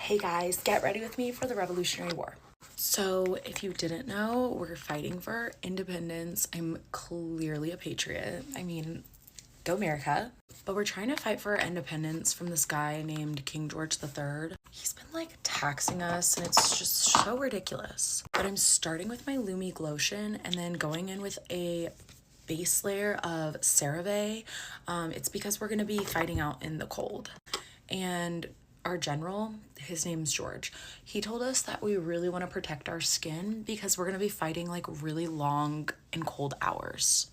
Hey guys, get ready with me for the Revolutionary War. So, if you didn't know, we're fighting for independence. I'm clearly a patriot. I mean, go America. But we're trying to fight for our independence from this guy named King George III. He's been like taxing us and it's just so ridiculous. But I'm starting with my Lumi Lotion and then going in with a base layer of CeraVe. It's because we're going to be fighting out in the cold. And our general, his name's George, he told us that we really want to protect our skin because we're going to be fighting like really long and cold hours.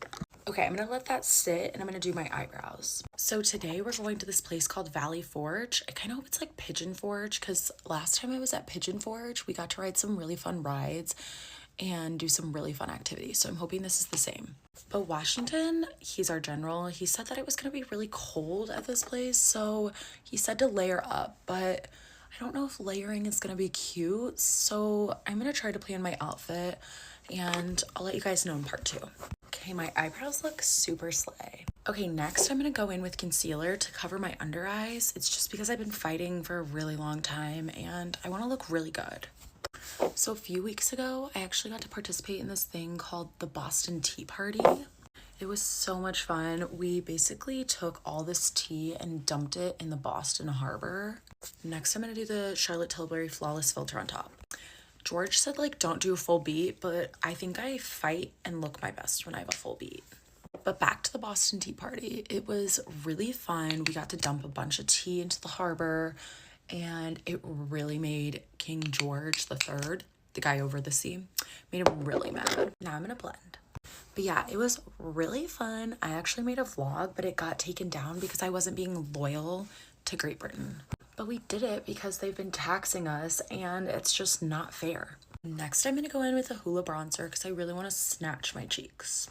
Okay, I'm going to let that sit and I'm going to do my eyebrows. So today we're going to this place called Valley Forge. I kind of hope it's like Pigeon Forge because last time I was at Pigeon Forge, we got to ride some really fun rides and do some really fun activities. So I'm hoping this is the same. But Washington, he's our general. He said that it was going to be really cold at this place. So he said to layer up, but I don't know if layering is going to be cute. So I'm going to try to plan my outfit and I'll let you guys know in part 2. Okay, my eyebrows look super slay. Okay, next I'm going to go in with concealer to cover my under eyes. It's just because I've been fighting for a really long time and I want to look really good. So a few weeks ago, I actually got to participate in this thing called the Boston Tea Party. It was so much fun. We basically took all this tea and dumped it in the Boston Harbor. Next, I'm going to do the Charlotte Tilbury Flawless Filter on top. George said, like, don't do a full beat, but I think I fight and look my best when I have a full beat. But back to the Boston Tea Party. It was really fun. We got to dump a bunch of tea into the harbor, and it really made King George III, the guy over the sea, made him really mad. Now I'm gonna blend. But yeah, it was really fun. I actually made a vlog, but it got taken down because I wasn't being loyal to Great Britain. But we did it because they've been taxing us and it's just not fair. Next, I'm gonna go in with a Hoola bronzer because I really want to snatch my cheeks.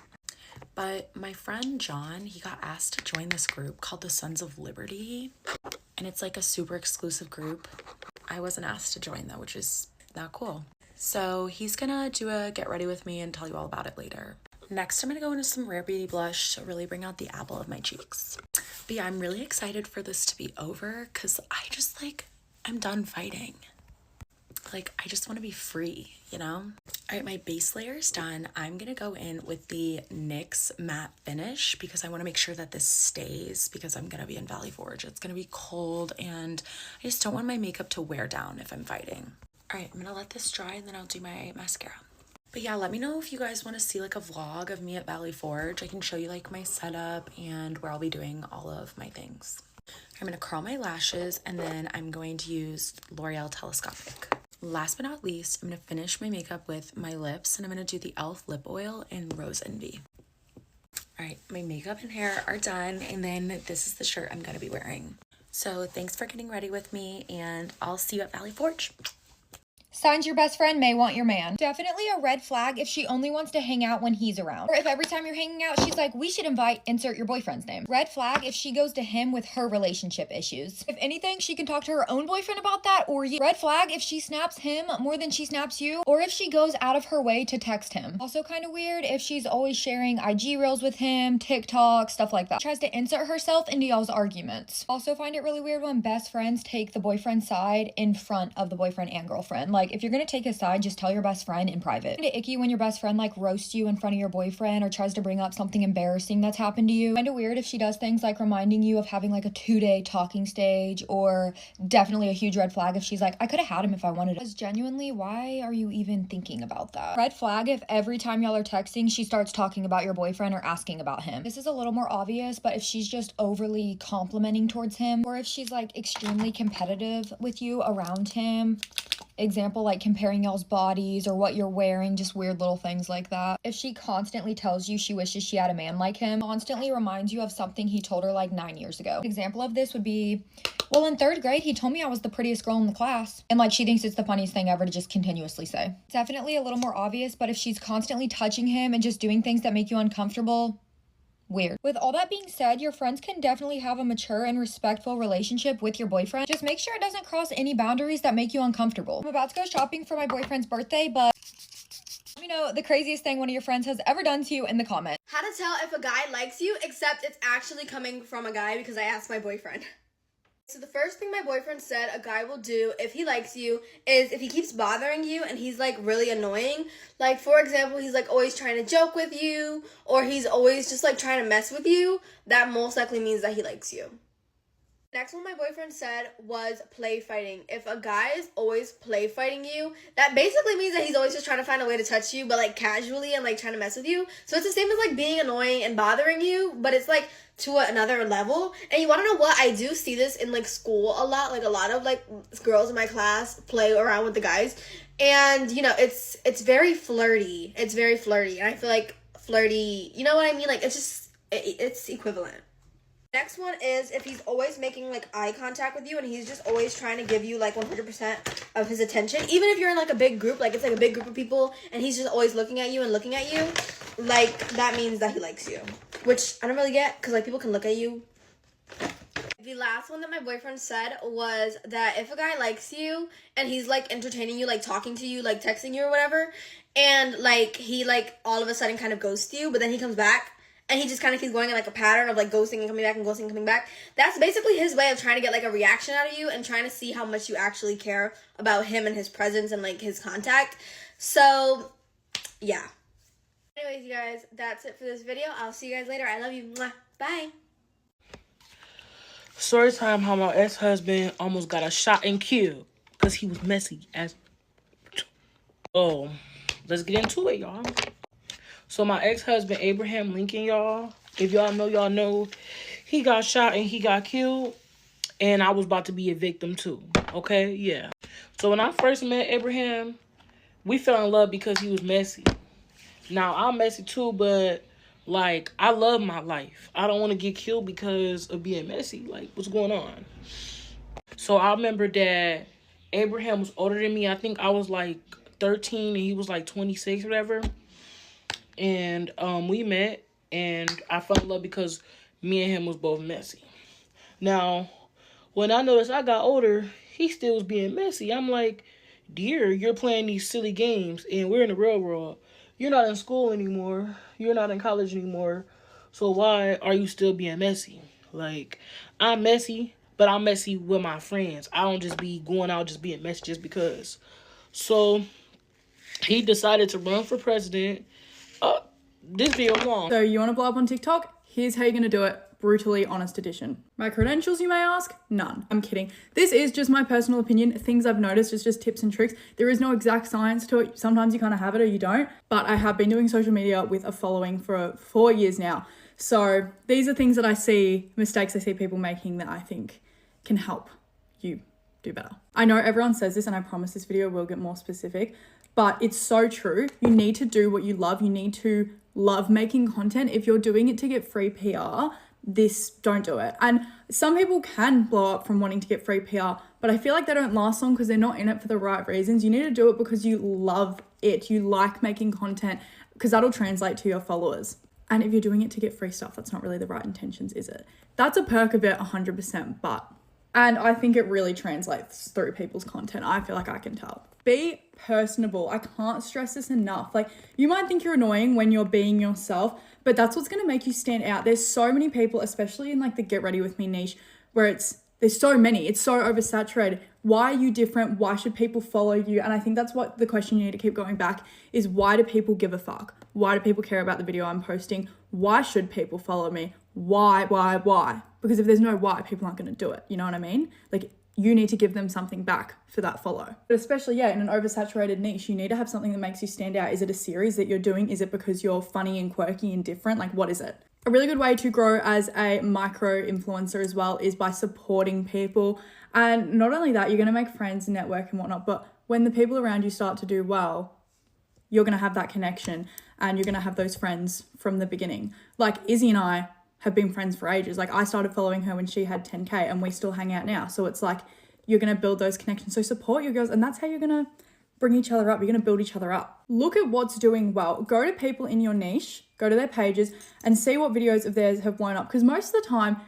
But my friend John, he got asked to join this group called the Sons of Liberty. And it's like a super exclusive group. I wasn't asked to join though, which is not cool. So he's gonna do a get ready with me and tell you all about it later. Next, I'm gonna go into some Rare Beauty blush to really bring out the apple of my cheeks. But yeah, I'm really excited for this to be over because I'm done fighting. Like, I just want to be free, you know? All right, my base layer is done. I'm going to go in with the NYX matte finish because I want to make sure that this stays because I'm going to be in Valley Forge. It's going to be cold and I just don't want my makeup to wear down if I'm fighting. All right, I'm going to let this dry and then I'll do my mascara. But yeah, let me know if you guys want to see like a vlog of me at Valley Forge. I can show you like my setup and where I'll be doing all of my things. I'm going to curl my lashes and then I'm going to use L'Oreal Telescopic. Last but not least, I'm going to finish my makeup with my lips and I'm going to do the e.l.f. lip oil in Rose Envy. All right, my makeup and hair are done and then this is the shirt I'm going to be wearing. So thanks for getting ready with me and I'll see you at Valley Forge. Signs your best friend may want your man. Definitely a red flag if she only wants to hang out when he's around. Or if every time you're hanging out, she's like, we should invite, insert your boyfriend's name. Red flag if she goes to him with her relationship issues. If anything, she can talk to her own boyfriend about that or you. Red flag if she snaps him more than she snaps you or if she goes out of her way to text him. Also kind of weird if she's always sharing IG reels with him, TikTok, stuff like that. She tries to insert herself into y'all's arguments. Also find it really weird when best friends take the boyfriend's side in front of the boyfriend and girlfriend. Like, if you're gonna take his side, just tell your best friend in private. Kinda icky when your best friend like roasts you in front of your boyfriend or tries to bring up something embarrassing that's happened to you. Kinda weird if she does things like reminding you of having like a 2-day talking stage, or definitely a huge red flag if she's like, I could have had him if I wanted. Because genuinely, why are you even thinking about that? Red flag if every time y'all are texting, she starts talking about your boyfriend or asking about him. This is a little more obvious, but if she's just overly complimenting towards him, or if she's like extremely competitive with you around him, example like comparing y'all's bodies or what you're wearing, just weird little things like that. If she constantly tells you she wishes she had a man like him, constantly reminds you of something he told her like 9 years ago. Example of this would be, well, in 3rd grade he told me I was the prettiest girl in the class, and like she thinks it's the funniest thing ever to just continuously say. Definitely a little more obvious, but if she's constantly touching him and just doing things that make you uncomfortable, weird. With all that being said, your friends can definitely have a mature and respectful relationship with your boyfriend. Just make sure it doesn't cross any boundaries that make you uncomfortable. I'm about to go shopping for my boyfriend's birthday, but let me know the craziest thing one of your friends has ever done to you in the comments. How to tell if a guy likes you, except it's actually coming from a guy because I asked my boyfriend. So the first thing my boyfriend said a guy will do if he likes you is if he keeps bothering you and he's like really annoying. Like, for example, he's like always trying to joke with you, or he's always just like trying to mess with you, that most likely means that he likes you. Next one my boyfriend said was play fighting. If a guy is always play fighting you, that basically means that he's always just trying to find a way to touch you, but like casually and like trying to mess with you. So it's the same as like being annoying and bothering you, but it's like to another level. And you want to know what? I do see this in like school a lot. Like a lot of like girls in my class play around with the guys, and you know it's very flirty. It's very flirty, and I feel like flirty. You know what I mean? Like it's just it's equivalent. Next one is if he's always making like eye contact with you and he's just always trying to give you like 100% of his attention. Even if you're in like a big group, like it's like a big group of people and he's just always looking at you and looking at you, like that means that he likes you. Which I don't really get because like people can look at you. The last one that my boyfriend said was that if a guy likes you and he's like entertaining you, like talking to you, like texting you or whatever, and like he like all of a sudden kind of ghosts you, but then he comes back, and he just kind of keeps going in like a pattern of like ghosting and coming back and ghosting and coming back. That's basically his way of trying to get like a reaction out of you and trying to see how much you actually care about him and his presence and like his contact. So, yeah. Anyways, you guys, that's it for this video. I'll see you guys later. I love you. Mwah. Bye. Story time how my ex-husband almost got a shot and killed because he was messy as... Oh, let's get into it, y'all. So my ex-husband, Abraham Lincoln, y'all, if y'all know, he got shot and he got killed. And I was about to be a victim too, okay? Yeah. So when I first met Abraham, we fell in love because he was messy. Now, I'm messy too, but, like, I love my life. I don't want to get killed because of being messy. Like, what's going on? So I remember that Abraham was older than me. I think I was, like, 13 and he was, like, 26 or whatever. And we met, and I fell in love because me and him was both messy. Now, when I noticed I got older, he still was being messy. I'm like, dear, you're playing these silly games, and we're in the real world. You're not in school anymore. You're not in college anymore. So why are you still being messy? Like, I'm messy, but I'm messy with my friends. I don't just be going out just being messy just because. So, he decided to run for president. This video long. So you want to blow up on TikTok? Here's how you're going to do it. Brutally honest edition. My credentials, you may ask? None. I'm kidding. This is just my personal opinion. Things I've noticed. It's just tips and tricks. There is no exact science to it. Sometimes you kind of have it or you don't. But I have been doing social media with a following for 4 years now. So these are things that I see, mistakes I see people making that I think can help you do better. I know everyone says this and I promise this video will get more specific, but it's so true. You need to do what you love. You need to love making content. If you're doing it to get free PR, don't do it. And some people can blow up from wanting to get free PR, but I feel like they don't last long because they're not in it for the right reasons. You need to do it because you love it. You like making content because that'll translate to your followers. And if you're doing it to get free stuff, that's not really the right intentions, is it? That's a perk of it 100%, and I think it really translates through people's content. I feel like I can tell. Be personable. I can't stress this enough. Like, you might think you're annoying when you're being yourself, but that's what's going to make you stand out. There's so many people, especially in like the get ready with me niche, where there's so many, it's so oversaturated. Why are you different? Why should people follow you? And I think that's what the question you need to keep going back is, why do people give a fuck? Why do people care about the video I'm posting? Why should people follow me? Why? Because if there's no why, people aren't going to do it. You know what I mean? Like, you need to give them something back for that follow. But especially, in an oversaturated niche, you need to have something that makes you stand out. Is it a series that you're doing? Is it because you're funny and quirky and different? Like, what is it? A really good way to grow as a micro influencer as well is by supporting people. And not only that, you're going to make friends and network and whatnot, but when the people around you start to do well, you're going to have that connection and you're going to have those friends from the beginning. Like Izzy and I have been friends for ages. Like, I started following her when she had 10K and we still hang out now. So it's like, you're going to build those connections. So support your girls, and that's how you're going to bring each other up. You're going to build each other up. Look at what's doing well. Go to people in your niche, go to their pages and see what videos of theirs have blown up. Because most of the time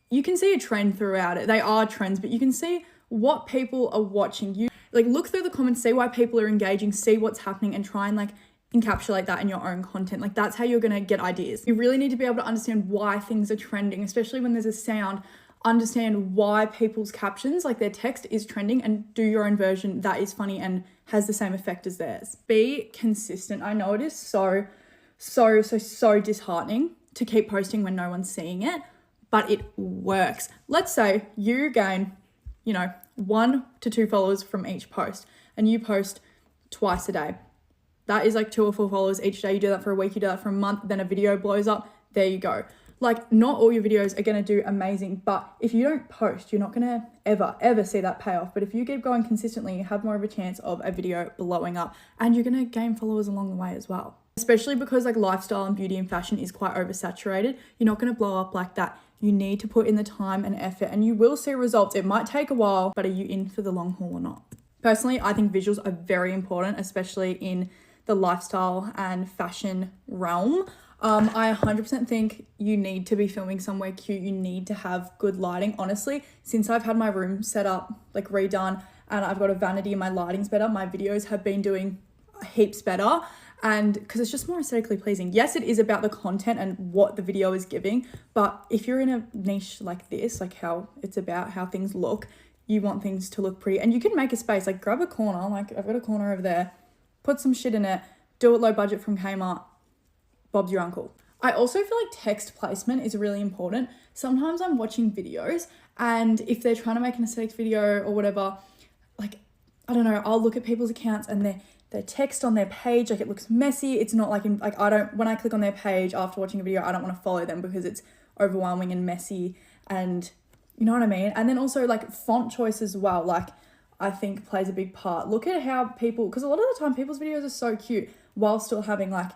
you can see a trend throughout it. They are trends, but you can see what people are watching. You like look through the comments, see why people are engaging, see what's happening, and try and like encapsulate that in your own content. Like, that's how you're going to get ideas. You really need to be able to understand why things are trending, especially when there's a sound. understand why people's captions, like their text is trending, and do your own version that is funny and has the same effect as theirs. Be consistent. I know it is so disheartening to keep posting when no one's seeing it, but it works. Let's say you gain, 1 to 2 followers from each post, and you post twice a day. That is like 2 or 4 followers each day. You do that for a week, you do that for a month, then a video blows up. There you go. Like, not all your videos are going to do amazing, but if you don't post, you're not going to ever see that payoff. But if you keep going consistently, you have more of a chance of a video blowing up, and you're going to gain followers along the way as well. Especially because like lifestyle and beauty and fashion is quite oversaturated. You're not going to blow up like that. You need to put in the time and effort, and you will see results. It might take a while, but are you in for the long haul or not? Personally, I think visuals are very important, especially in the lifestyle and fashion realm. I 100% think you need to be filming somewhere cute. You need to have good lighting. Honestly, since I've had my room set up, like redone, and I've got a vanity and my lighting's better, my videos have been doing heaps better. And because it's just more aesthetically pleasing. Yes, it is about the content and what the video is giving, but if you're in a niche like this, like how it's about how things look, you want things to look pretty. And you can make a space, like grab a corner, like I've got a corner over there, put some shit in it, do it low budget from Kmart, Bob's your uncle. I also feel like text placement is really important. Sometimes I'm watching videos, and if they're trying to make an aesthetics video or whatever, like, I don't know, I'll look at people's accounts and their text on their page, like it looks messy. It's not like, when I click on their page after watching a video, I don't want to follow them because it's overwhelming and messy, and you know what I mean? And then also like font choice as well, like I think plays a big part. Look at how people, because a lot of the time people's videos are so cute while still having like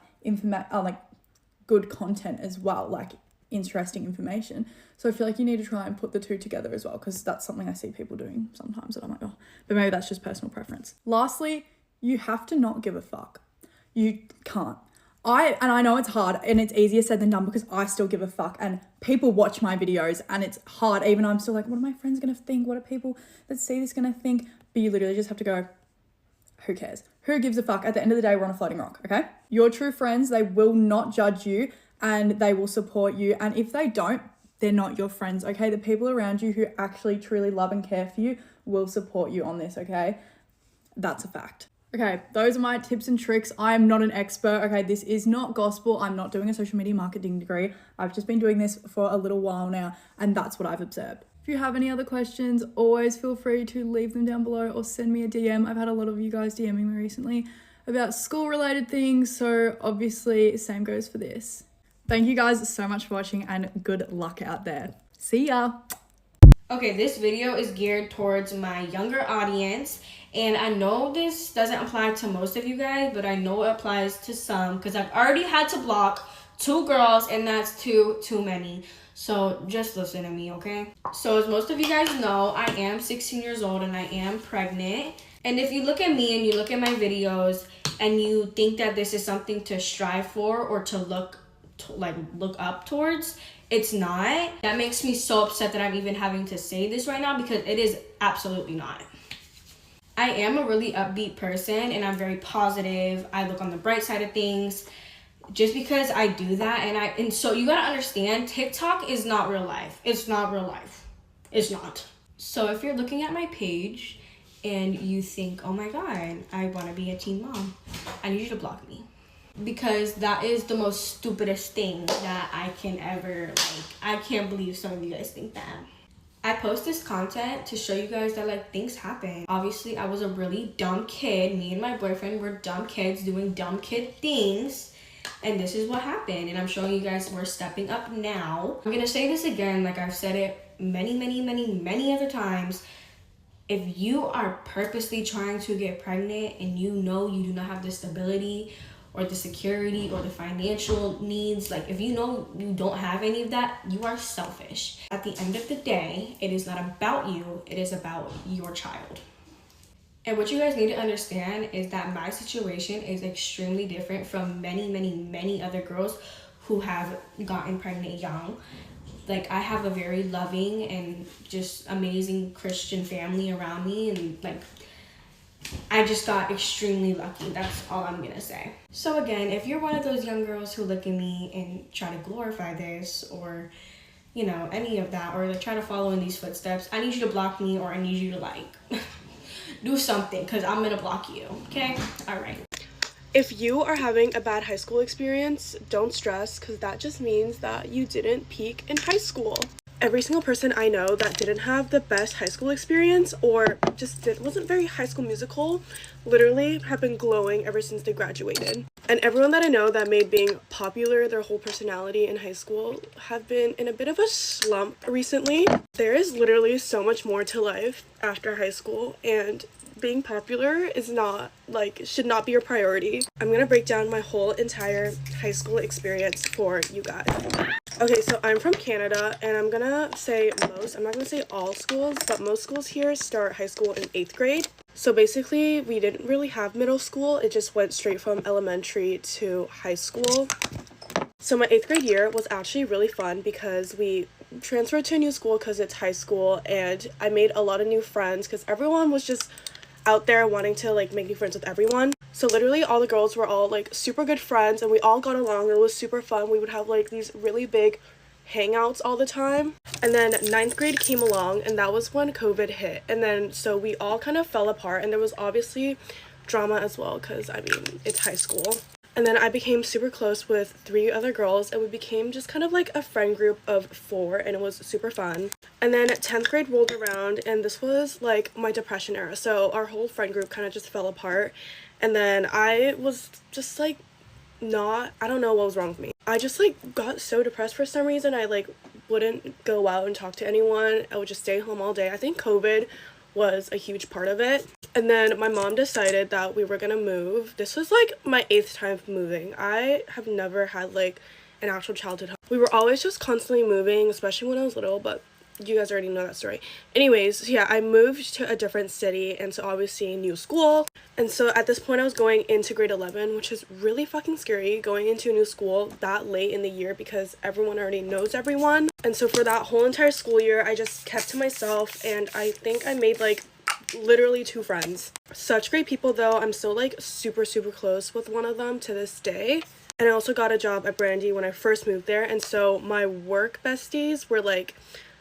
good content as well, like interesting information. So I feel like you need to try and put the two together as well, because that's something I see people doing sometimes that I'm like, oh, but maybe that's just personal preference. Lastly, you have to not give a fuck. You can't. I know it's hard and it's easier said than done, because I still give a fuck and people watch my videos and it's hard. Even I'm still like, what are my friends going to think? What are people that see this going to think? But you literally just have to go, who cares? Who gives a fuck? At the end of the day, we're on a floating rock, okay? Your true friends, they will not judge you and they will support you. And if they don't, they're not your friends, okay? The people around you who actually truly love and care for you will support you on this, okay? That's a fact. Okay, those are my tips and tricks. I am not an expert, okay? This is not gospel. I'm not doing a social media marketing degree. I've just been doing this for a little while now, and that's what I've observed. If you have any other questions, always feel free to leave them down below or send me a DM. I've had a lot of you guys DMing me recently about school-related things, so obviously same goes for this. Thank you guys so much for watching, and good luck out there. See ya! Okay, this video is geared towards my younger audience, and I know this doesn't apply to most of you guys, but I know it applies to some, because I've already had to block 2 girls, and that's too many. So just listen to me, okay? So as most of you guys know, I am 16 years old and I am pregnant. And if you look at me and you look at my videos and you think that this is something to strive for or to look up towards, it's not. That makes me so upset that I'm even having to say this right now, because it is absolutely not. I am a really upbeat person and I'm very positive. I look on the bright side of things just because I do that. And so you gotta understand, TikTok is not real life. It's not real life. It's not. So if you're looking at my page and you think, oh my God, I wanna be a teen mom, I need you to block me. Because that is the most stupidest thing that I can ever, I can't believe some of you guys think that. I post this content to show you guys that things happen. Obviously, I was a really dumb kid. Me and my boyfriend were dumb kids doing dumb kid things. And this is what happened. And I'm showing you guys we're stepping up now. I'm gonna say this again, like I've said it many other times. If you are purposely trying to get pregnant and you know you do not have the stability or the security or the financial needs, if you know you don't have any of that, you are selfish. At the end of the day, it is not about you, it is about your child. And what you guys need to understand is that my situation is extremely different from many other girls who have gotten pregnant young. I have a very loving and just amazing Christian family around me, and I just got extremely lucky. That's all I'm gonna say. So again, if you're one of those young girls who look at me and try to glorify this or you know, any of that, or like try to follow in these footsteps, I need you to block me, or I need you to like do something, because I'm gonna block you. Okay? All right. If you are having a bad high school experience, don't stress, because that just means that you didn't peak in high school. Every single person I know that didn't have the best high school experience or just wasn't very High School Musical literally have been glowing ever since they graduated. And everyone that I know that made being popular their whole personality in high school have been in a bit of a slump recently. There is literally so much more to life after high school, and being popular is not should not be your priority. I'm gonna break down my whole entire high school experience for you guys. Okay, so I'm from Canada, and I'm gonna say I'm not gonna say all schools, but most schools here start high school in 8th grade. So basically, we didn't really have middle school, it just went straight from elementary to high school. So my 8th grade year was actually really fun because we transferred to a new school because it's high school, and I made a lot of new friends because everyone was just out there wanting to make new friends with everyone. So literally all the girls were all super good friends, and we all got along. It was super fun. We would have these really big hangouts all the time. And then 9th grade came along, and that was when COVID hit. And then so we all kind of fell apart, and there was obviously drama as well because I mean it's high school. And then I became super close with 3 other girls, and we became just kind of a friend group of 4, and it was super fun. And then 10th grade rolled around, and this was my depression era, so our whole friend group kind of just fell apart. And then I was just I don't know what was wrong with me. I just got so depressed for some reason. I wouldn't go out and talk to anyone. I would just stay home all day. I think COVID was a huge part of it. And then my mom decided that we were gonna move. This was my 8th time moving. I have never had an actual childhood home. We were always just constantly moving, especially when I was little, but you guys already know that story. Anyways, yeah, I moved to a different city, and so obviously new school. And so at this point I was going into grade 11, which is really fucking scary, going into a new school that late in the year because everyone already knows everyone. And so for that whole entire school year, I just kept to myself, and I think I made literally 2 friends. Such great people though. I'm still super close with one of them to this day. And I also got a job at Brandy when I first moved there, and so my work besties were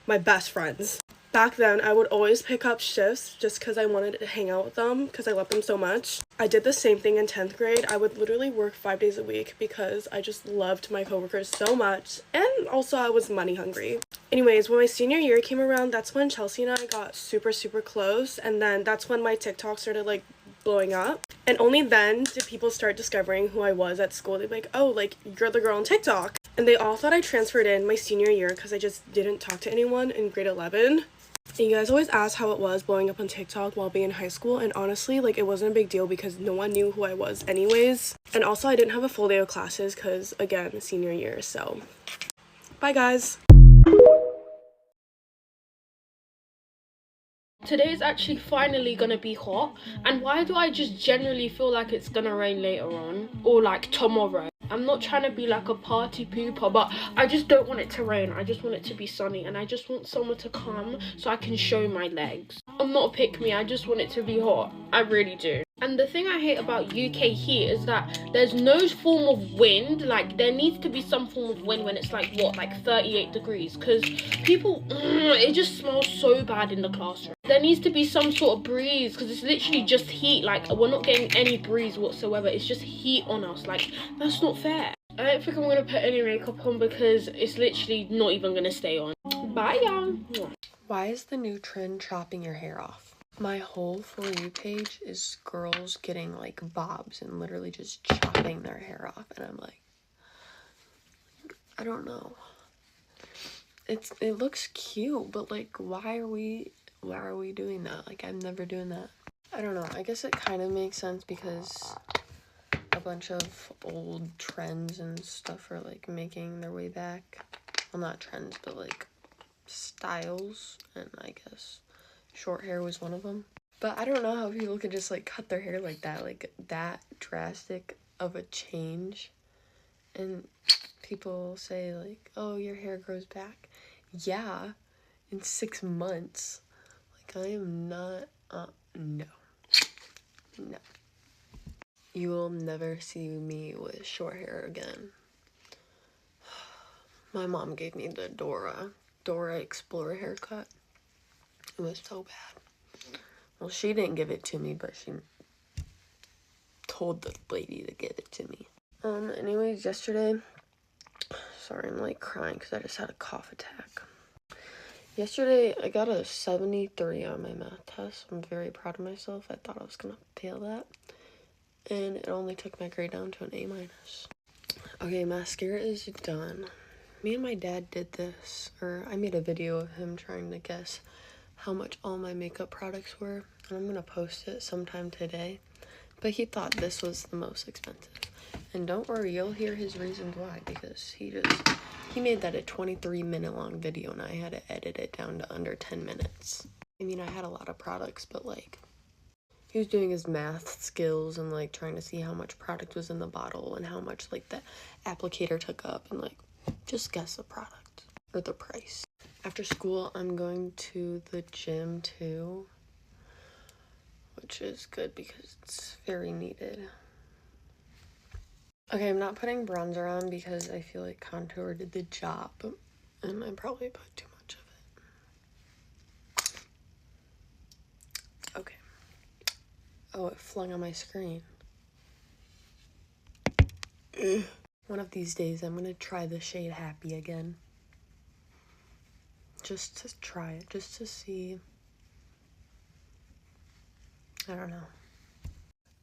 my best friends. Back then, I would always pick up shifts just because I wanted to hang out with them because I loved them so much. I did the same thing in 10th grade. I would literally work 5 days a week because I just loved my coworkers so much, and also I was money hungry. Anyways, when my senior year came around, that's when Chelsea and I got super close, and then that's when my TikTok started blowing up. And only then did people start discovering who I was at school. They'd be oh, you're the girl on TikTok. And they all thought I transferred in my senior year because I just didn't talk to anyone in grade 11. And you guys always ask how it was blowing up on TikTok while being in high school, and honestly, it wasn't a big deal because no one knew who I was anyways. And also, I didn't have a full day of classes because, again, senior year, so bye guys. Today is actually finally gonna be hot, and why do I just generally feel like it's gonna rain later on, or tomorrow? I'm not trying to be a party pooper, but I just don't want it to rain. I just want it to be sunny, and I just want summer to come so I can show my legs. I'm not a pick-me, I just want it to be hot. I really do. And the thing I hate about UK heat is that there's no form of wind. There needs to be some form of wind when it's 38 degrees, because people, it just smells so bad in the classroom. There needs to be some sort of breeze, because it's literally just heat. We're not getting any breeze whatsoever. It's just heat on us. That's not fair. I don't think I'm gonna put any makeup on because it's literally not even gonna stay on. Bye, y'all. Why is the new trend chopping your hair off? My whole For You page is girls getting bobs and literally just chopping their hair off, and I'm I don't know. It looks cute, but why are we doing that? I'm never doing that. I don't know. I guess it kind of makes sense because a bunch of old trends and stuff are making their way back. Well, not trends, but styles, and I guess short hair was one of them. But I don't know how people could just cut their hair that drastic of a change, and people say oh, your hair grows back. Yeah, in 6 months. I am not no. You will never see me with short hair again. My mom gave me the Dora Dora Explorer haircut. It was so bad. Well, she didn't give it to me, but she told the lady to give it to me. Anyways, yesterday, sorry, I'm like crying because I just had a cough attack. Yesterday, I got a 73 on my math test. I'm very proud of myself. I thought I was gonna fail that. And it only took my grade down to an A minus. Okay, mascara is done. Me and my dad did this, or I made a video of him trying to guess how much all my makeup products were. And I'm gonna post it sometime today. But he thought this was the most expensive. And don't worry, you'll hear his reasons why, because he made that a 23-minute long video and I had to edit it down to under 10 minutes. I mean, I had a lot of products, but like, he was doing his math skills and like trying to see how much product was in the bottle and how much like the applicator took up and like, just guess the product or the price. After school, I'm going to the gym too, which is good because it's very needed. Okay, I'm not putting bronzer on because I feel like contour did the job, and I probably put too much of it. Okay. Oh, it flung on my screen. Ugh. One of these days, I'm gonna try the shade Happy again. Just to try it, just to see. I don't know.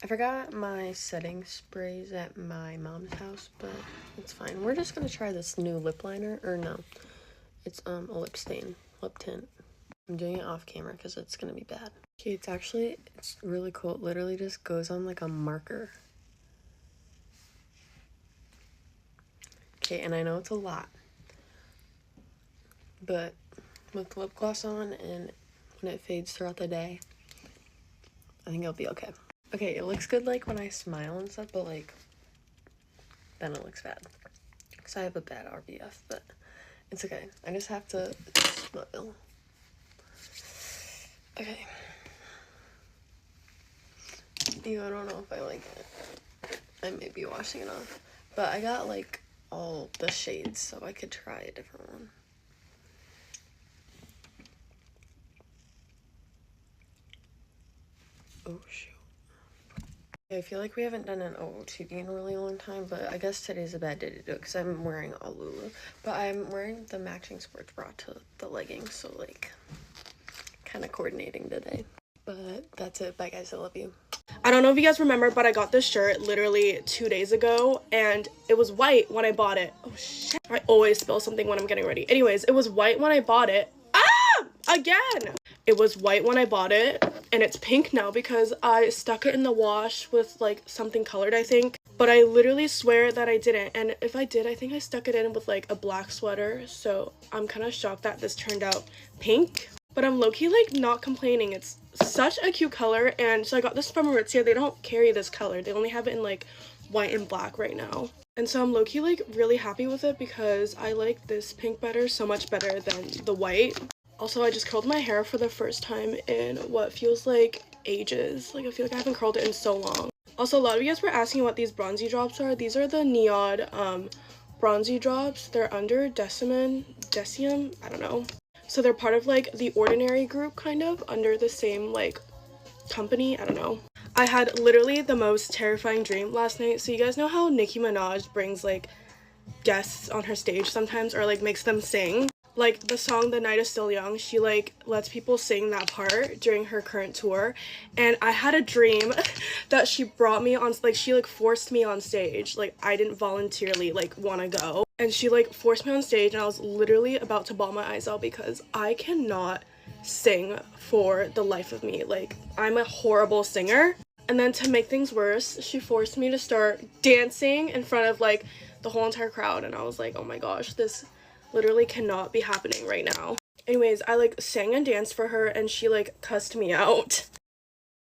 I forgot my setting sprays at my mom's house, but it's fine. We're just gonna try this new lip liner, or no, it's a lip stain, lip tint. I'm doing it off camera because it's gonna be bad. Okay, it's really cool. It literally just goes on like a marker. Okay, and I know it's a lot, but with lip gloss on and when it fades throughout the day, I think it'll be okay. Okay, it looks good like when I smile and stuff, but like then it looks bad because I have a bad RBF, but it's okay. I just have to smile. Okay. Ew, I don't know if I like it. I may be washing it off, but I got like all the shades, so I could try a different one. Oh shoot. I feel like we haven't done an OOTD in a really long time, but I guess today's a bad day to do it because I'm wearing all Lulu. But I'm wearing the matching sports bra to the leggings, so like kind of coordinating today. But that's it. Bye guys, I love you. I don't know if you guys remember, but I got this shirt literally 2 days ago, and it was white when I bought it. Oh shit. I always spill something when I'm getting ready. Anyways, it was white when I bought it. Again! It was white when I bought it, and it's pink now because I stuck it in the wash with like something colored, I think. But I literally swear that I didn't, and if I did, I think I stuck it in with like a black sweater, so I'm kind of shocked that this turned out pink. But I'm low-key like not complaining. It's such a cute color, and so I got this from Aritzia. They don't carry this color. They only have it in like white and black right now. And so I'm low-key like really happy with it because I like this pink better, so much better than the white. Also, I just curled my hair for the first time in what feels like ages. Like, I feel like I haven't curled it in so long. Also, a lot of you guys were asking what these bronzy drops are. These are the Neod bronzy drops. They're under Decium, I don't know. So they're part of like the Ordinary group, kind of, under the same like company, I don't know. I had literally the most terrifying dream last night. So you guys know how Nicki Minaj brings like guests on her stage sometimes, or like makes them sing? Like the song The Night Is Still Young, she like lets people sing that part during her current tour, and I had a dream that she brought me on, like she like forced me on stage. Like I didn't voluntarily like want to go, and she like forced me on stage, and I was literally about to bawl my eyes out because I cannot sing for the life of me. Like I'm a horrible singer. And then to make things worse, she forced me to start dancing in front of like the whole entire crowd, and I was like, oh my gosh, this literally cannot be happening right now. Anyways, I like sang and danced for her, and she like cussed me out.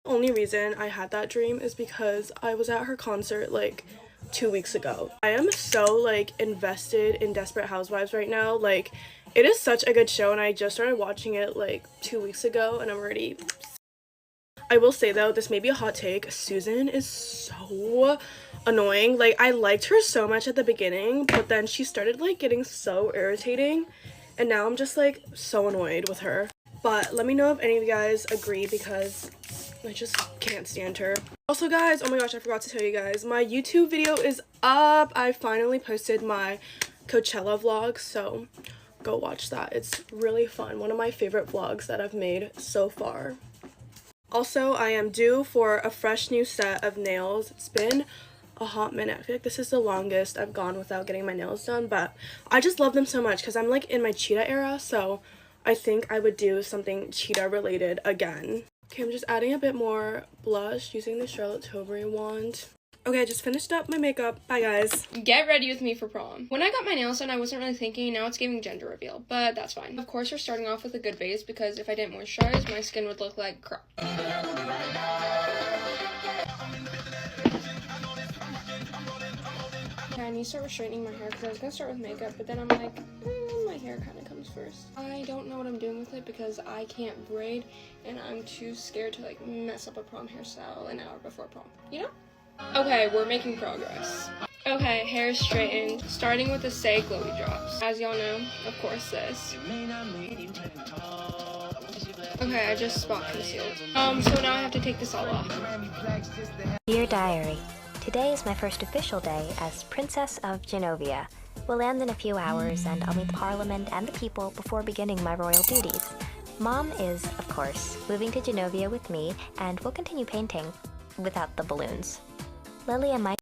The only reason I had that dream is because I was at her concert like 2 weeks ago. I am so like invested in Desperate Housewives right now. Like it is such a good show, and I just started watching it like 2 weeks ago, and I'm already... I will say though, this may be a hot take, Susan is so annoying. Like I liked her so much at the beginning, but then she started like getting so irritating, and now I'm just like so annoyed with her. But let me know if any of you guys agree, because I just can't stand her. Also guys, oh my gosh, I forgot to tell you guys, my YouTube video is up. I finally posted my Coachella vlog, so go watch that. It's really fun. One of my favorite vlogs that I've made so far. Also, I am due for a fresh new set of nails. It's been a hot minute. I feel like this is the longest I've gone without getting my nails done, but I just love them so much because I'm like in my cheetah era, so I think I would do something cheetah related again. Okay, I'm just adding a bit more blush using the Charlotte Tilbury wand. Okay, I just finished up my makeup. Bye, guys. Get ready with me for prom. When I got my nails done, I wasn't really thinking, now it's giving gender reveal, but that's fine. Of course, we're starting off with a good base because if I didn't moisturize, my skin would look like crap. I need to start straightening my hair because I was going to start with makeup, but then I'm like, my hair kind of comes first. I don't know what I'm doing with it because I can't braid, and I'm too scared to like mess up a prom hairstyle an hour before prom, you know? Okay, we're making progress. Okay, hair is straightened, starting with the Say Glowy Drops. As y'all know, of course this. Okay, I just spot concealed. So now I have to take this all off. Dear Diary, today is my first official day as Princess of Genovia. We'll land in a few hours and I'll meet the Parliament and the people before beginning my royal duties. Mom is, of course, moving to Genovia with me and we'll continue painting without the balloons. Lily and Mike